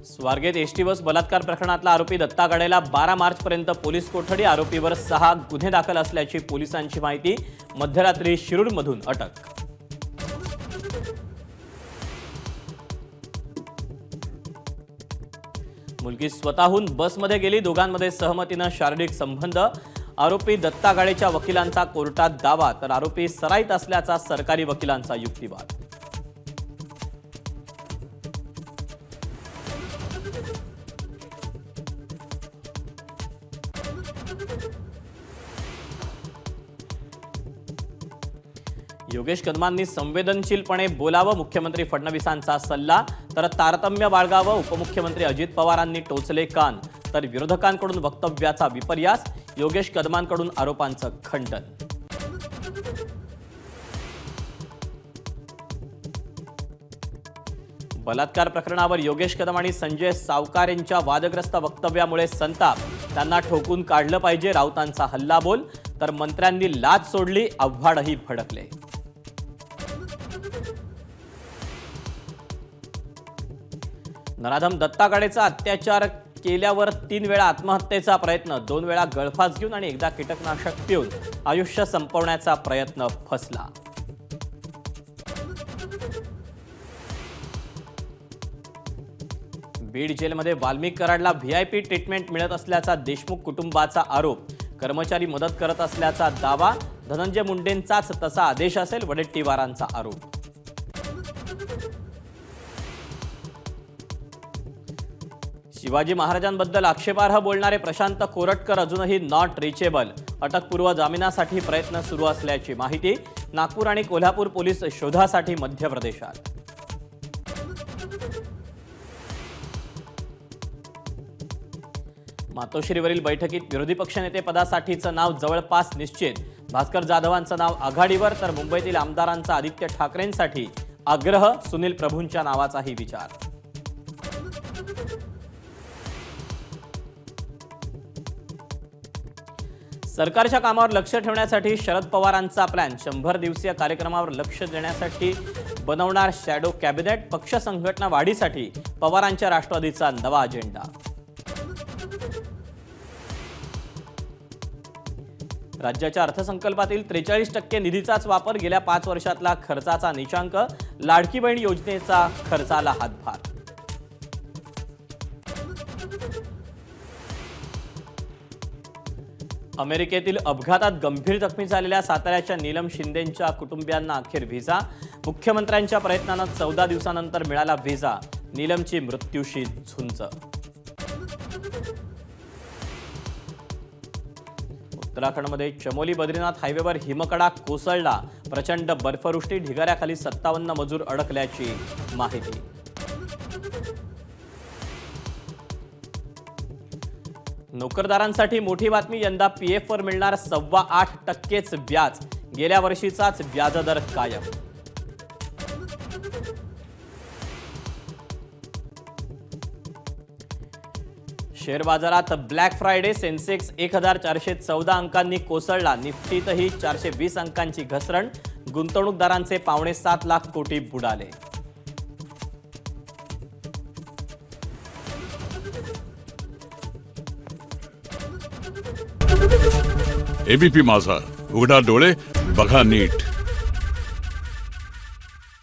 Swargate ST bus बलात्कार प्रकरणातला आरोपी दत्ता गाडेला 12 मार्चपर्यंत पोलीस कोठडी, आरोपीवर 6 गुन्हे दाखल असल्याची पोलिसांची माहिती। मध्यरात्री शिरूरमधून अटक। मुलगी स्वतःहून बसमध्ये गेली, दोघांमध्ये सहमतीनं शारीरिक संबंध। आरोपी दत्ता गाडेच्या वकिलांचा कोर्टात दावा, तर आरोपी सराईत असल्याचा सरकारी वकिलांचा युक्तिवाद। योगेश कदमांनी संवेदनशीलपणे बोलावं, मुख्यमंत्री फडणवीसांचा सल्ला। तर तारतम्य बाळगावं, उपमुख्यमंत्री अजित पवारांनी टोचले कान। तर विरोधकांकडून वक्तव्याचा विपर्यास, योगेश कदमांकडून आरोपांचं खंडन। बलात्कार प्रकरणावर योगेश कदम आणि संजय सावकार यांच्या वादग्रस्त वक्तव्यामुळे संताप, त्यांना ठोकून काढलं पाहिजे, राऊतांचा हल्लाबोल। तर मंत्र्यांनी लाच सोडली, आव्हाडही भडकले। नराधम दत्ता गाडेचा अत्याचार केल्यावर 3 वेळा आत्महत्येचा प्रयत्न, 2 वेळा गळफास घेऊन आणि एकदा कीटकनाशक पिऊन आयुष्य संपवण्याचा प्रयत्न फसला। बीड जेलमध्ये वाल्मिक कराडला व्हीआयपी ट्रीटमेंट मिळत असल्याचा देशमुख कुटुंबाचा आरोप। कर्मचारी मदत करत असल्याचा दावा, धनंजय मुंडेंचाच तसा आदेश असेल, वडेट्टीवारांचा आरोप। शिवाजी महाराजांबद्दल आक्षेपार्ह बोलणारे प्रशांत कोरटकर अजूनही नॉट रिचेबल, अटकपूर्व जामिनासाठी प्रयत्न सुरू असल्याची माहिती। नागपूर आणि कोल्हापूर पोलीस शोधासाठी मध्य प्रदेशात। मातोश्रीवरील बैठकीत विरोधी पक्षनेते पदासाठीचं नाव जवळपास निश्चित, भास्कर जाधवांचं नाव आघाडीवर। तर मुंबईतील आमदारांचा आदित्य ठाकरेंसाठी आग्रह, सुनील प्रभूंच्या नावाचाही विचार। सरकारच्या कामावर लक्ष ठेवण्यासाठी शरद पवारांचा प्लॅन, 100 दिवसीय कार्यक्रमावर लक्ष देण्यासाठी बनवणार शॅडो कॅबिनेट। पक्ष संघटना वाढीसाठी पवारांच्या राष्ट्रवादीचा नवा अजेंडा। राज्याच्या अर्थसंकल्पातील 43% निधीचाच वापर, गेल्या 5 वर्षातला खर्चाचा निचांक। लाडकी बहीण योजनेचा खर्चाला हातभार। अमेरिकेतील अपघातात गंभीर जखमी झालेल्या साताऱ्याच्या नीलम शिंदेंच्या कुटुंबियांना अखेर व्हिसा, मुख्यमंत्र्यांच्या प्रयत्नानं 14 दिवसानंतर मिळाला व्हिसा। नीलमची मृत्यूशी झुंज। उत्तराखंडमध्ये चमोली बद्रीनाथ हायवेवर हिमकडा कोसळला, प्रचंड बर्फवृष्टी, ढिगाऱ्याखाली 57 मजूर अडकल्याची माहिती। नोकरदारांसाठी मोठी बातमी, यंदा पीएफवर मिळणार 8.25% व्याज, गेल्या वर्षीचाच व्याजदर कायम। शेअर बाजारात ब्लॅक फ्रायडे, सेन्सेक्स 1414 अंकांनी कोसळला, निफ्टीतही 420 अंकांची घसरण, गुंतवणूकदारांचे 7.25 लाख कोटी बुडाले। एबीपी माझा, उघडा डोळे बघा नीट।